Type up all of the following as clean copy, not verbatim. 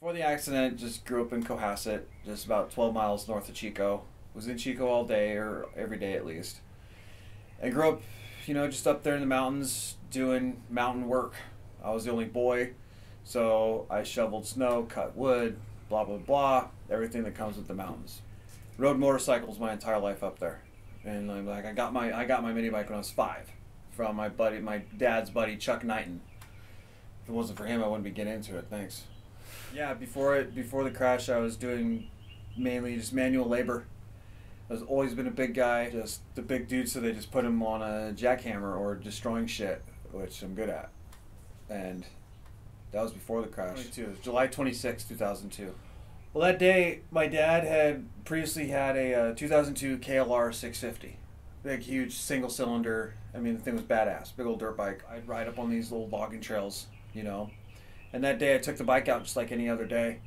Before the accident, just grew up in Cohasset, just about 12 miles north of Chico. Was in Chico all day, or every day at least. I grew up, just up there in the mountains doing mountain work. I was the only boy, so I shoveled snow, cut wood, blah, blah, blah, everything that comes with the mountains. Rode motorcycles my entire life up there. And I got my mini bike when I was 5 from my dad's buddy, Chuck Knighton. If it wasn't for him, I wouldn't be getting into it. Thanks. Yeah, before the crash, I was doing mainly just manual labor. I've always been a big guy, just the big dude, so they just put him on a jackhammer or destroying shit, which I'm good at. And that was before the crash. It was July 26, 2002. Well, that day, my dad had previously had a 2002 KLR 650. Big, huge, single cylinder. I mean, the thing was badass. Big old dirt bike. I'd ride up on these little logging trails, And that day I took the bike out just like any other day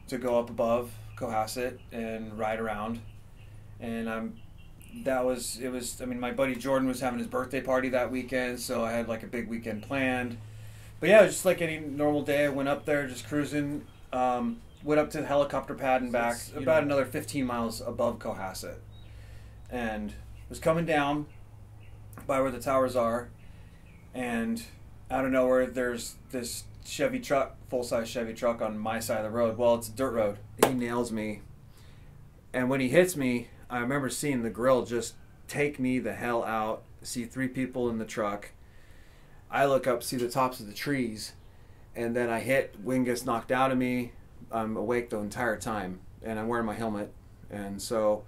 to go up above Cohasset and ride around. And my buddy Jordan was having his birthday party that weekend, so I had like a big weekend planned. But yeah, it was just like any normal day. I went up there just cruising, went up to the helicopter pad and back, about another 15 miles above Cohasset. And was coming down by where the towers are, and out of nowhere there's this Chevy truck, full-size Chevy truck on my side of the road. Well, it's a dirt road. He nails me, and when he hits me, I remember seeing the grill just take me the hell out. See 3 people in the truck. I look up, see the tops of the trees, and then I hit. Wind gets knocked out of me. I'm awake the entire time, and I'm wearing my helmet, and so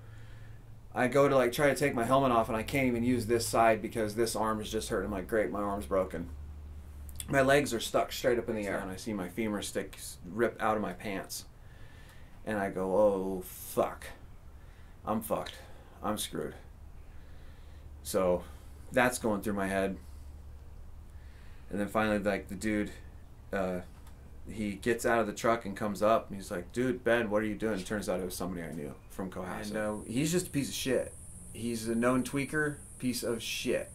I go to try to take my helmet off, and I can't even use this side because this arm is just hurting. I'm like, great, my arm's broken. My legs are stuck straight up in the air, and I see my femur stick rip out of my pants. And I go, oh, fuck. I'm fucked. I'm screwed. So that's going through my head. And then finally, the dude, he gets out of the truck and comes up, and he's like, dude, Ben, what are you doing? It turns out it was somebody I knew from Cohasset. And he's just a piece of shit. He's a known tweaker, piece of shit.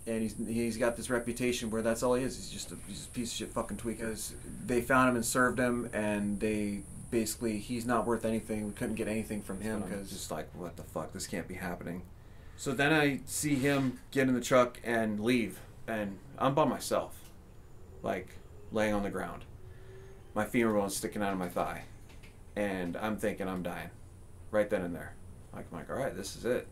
And he's got this reputation where that's all he is. He's just a piece of shit fucking tweaker. They found him and served him, and he's not worth anything. We couldn't get anything from him because just like, what the fuck? This can't be happening. So then I see him get in the truck and leave, and I'm by myself, laying on the ground. My femur bone's sticking out of my thigh, and I'm thinking I'm dying right then and there. I'm like, all right, this is it.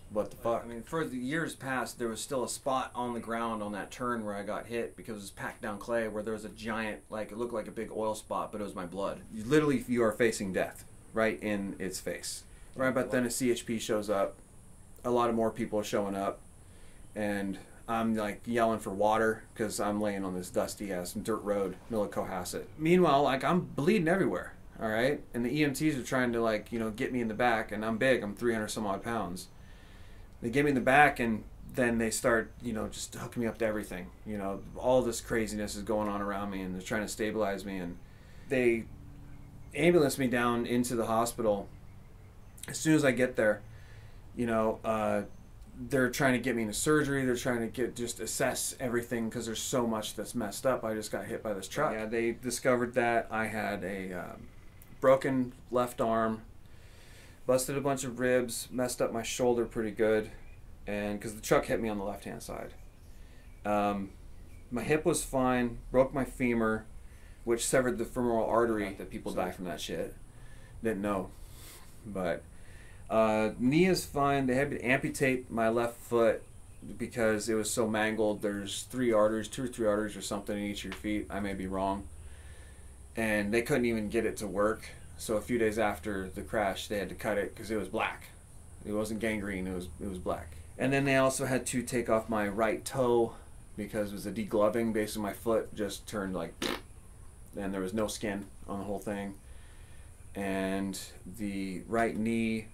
What the fuck? I mean, for the years past, there was still a spot on the ground on that turn where I got hit because it was packed down clay where there was a giant, it looked like a big oil spot, but it was my blood. You are facing death right in its face. Right about then a CHP shows up. A lot of more people are showing up. And I'm yelling for water because I'm laying on this dusty ass dirt road, middle of Cohasset. Meanwhile, I'm bleeding everywhere, all right? And the EMTs are trying to get me in the back, and I'm big. I'm 300 some odd pounds. They get me in the back, and then they start, just hooking me up to everything. All this craziness is going on around me, and they're trying to stabilize me. And they ambulance me down into the hospital. As soon as I get there, they're trying to get me into surgery. They're trying to assess everything because there's so much that's messed up. I just got hit by this truck. Yeah, they discovered that I had a broken left arm, busted a bunch of ribs, messed up my shoulder pretty good, and because the truck hit me on the left-hand side. My hip was fine, broke my femur, which severed the femoral artery. That people die from that shit. Didn't know. But knee is fine. They had to amputate my left foot because it was so mangled. There's 2 or 3 arteries or something in each of your feet. I may be wrong. And they couldn't even get it to work. So a few days after the crash, they had to cut it because it was black. It wasn't gangrene, it was black. And then they also had to take off my right toe because it was a degloving. Basically my foot just turned and there was no skin on the whole thing. And the right knee,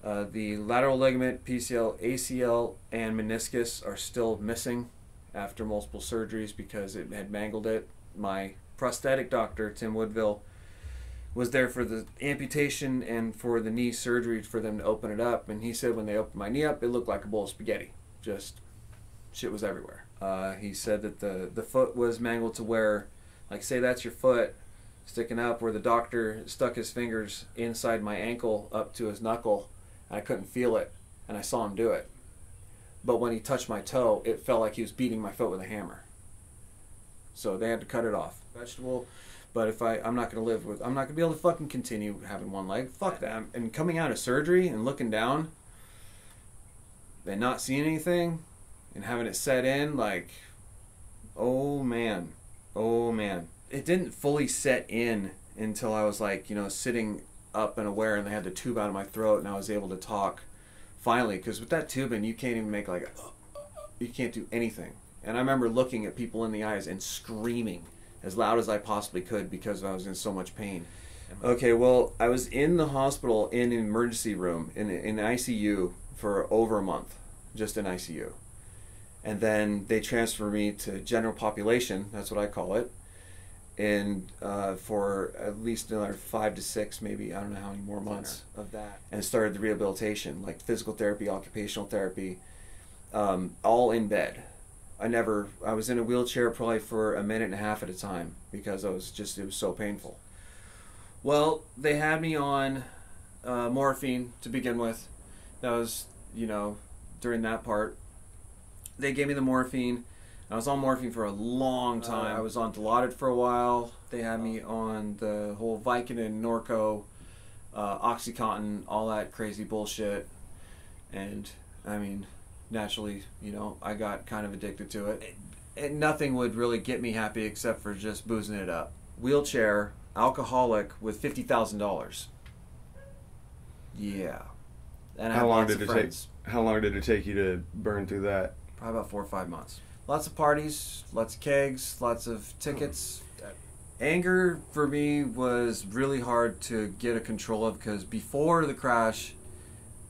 the lateral ligament, PCL, ACL, and meniscus are still missing after multiple surgeries because it had mangled it. My prosthetic doctor, Tim Woodville, was there for the amputation and for the knee surgery for them to open it up, and he said when they opened my knee up, it looked like a bowl of spaghetti. Just shit was everywhere. He said that the foot was mangled to where, say that's your foot, sticking up where the doctor stuck his fingers inside my ankle up to his knuckle. And I couldn't feel it, and I saw him do it. But when he touched my toe, it felt like he was beating my foot with a hammer. So they had to cut it off. Vegetable, but if I'm not going to live with, I'm not going to be able to fucking continue having one leg. Fuck that. And coming out of surgery and looking down and not seeing anything and having it set in, like, oh man. It didn't fully set in until I was like, sitting up and aware, and they had the tube out of my throat and I was able to talk finally, because with that tube in, you can't even make like, you can't do anything. And I remember looking at people in the eyes and screaming as loud as I possibly could because I was in so much pain. Okay, well, I was in the hospital in an emergency room in ICU for over a month, just in ICU. And then they transferred me to general population, that's what I call it, and for at least another 5 to 6, maybe, I don't know how many more months of that. And started the rehabilitation, like physical therapy, occupational therapy, all in bed. I was in a wheelchair probably for a minute and a half at a time because it was so painful. Well, they had me on morphine to begin with. That was, during that part. They gave me the morphine. I was on morphine for a long time. I was on Dilaudid for a while. They had me on the whole Vicodin, Norco, OxyContin, all that crazy bullshit. And, I mean, naturally, I got kind of addicted to it. And nothing would really get me happy except for just boozing it up. Wheelchair, alcoholic with $50,000. Yeah. And how long did it take you to burn through that? Probably about 4 or 5 months. Lots of parties, lots of kegs, lots of tickets. Anger for me was really hard to get a control of because before the crash,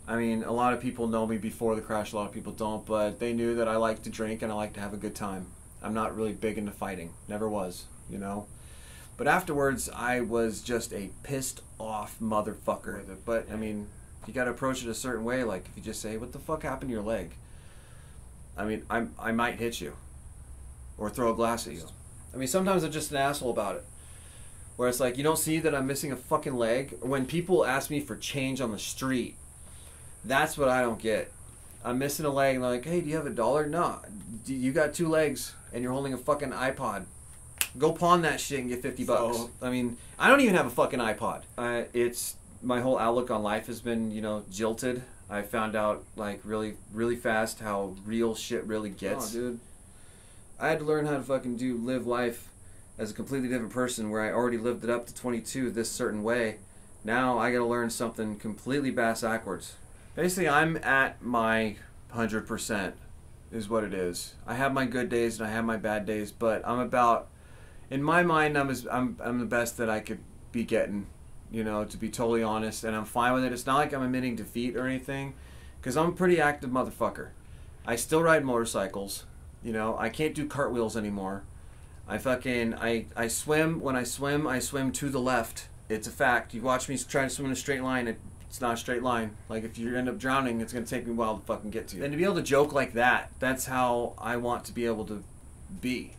I mean, a lot of people know me before the crash, a lot of people don't, but they knew that I like to drink and I like to have a good time. I'm not really big into fighting. Never was, But afterwards, I was just a pissed off motherfucker. But, I mean, you got to approach it a certain way. Like, if you just say, what the fuck happened to your leg? I mean, I might hit you or throw a glass at you. I mean, sometimes I'm just an asshole about it. Where it's like, you don't see that I'm missing a fucking leg? When people ask me for change on the street, that's what I don't get. I'm missing a leg and they're like, hey, do you have $1? No. You got 2 legs and you're holding a fucking iPod. Go pawn that shit and get $50. So, I mean, I don't even have a fucking iPod. It's my whole outlook on life has been, jilted. I found out, like, really, really fast how real shit really gets. Oh, dude. I had to learn how to fucking live life as a completely different person where I already lived it up to 22 this certain way. Now I gotta learn something completely backwards. Basically, I'm at my 100% is what it is. I have my good days and I have my bad days, but in my mind, I'm the best that I could be getting. To be totally honest, and I'm fine with it. It's not like I'm admitting defeat or anything, because I'm a pretty active motherfucker. I still ride motorcycles, I can't do cartwheels anymore. I swim. When I swim to the left. It's a fact. You watch me try to swim in a straight line, it's not a straight line. Like, if you end up drowning, it's going to take me a while to fucking get to you. And to be able to joke like that, that's how I want to be able to be.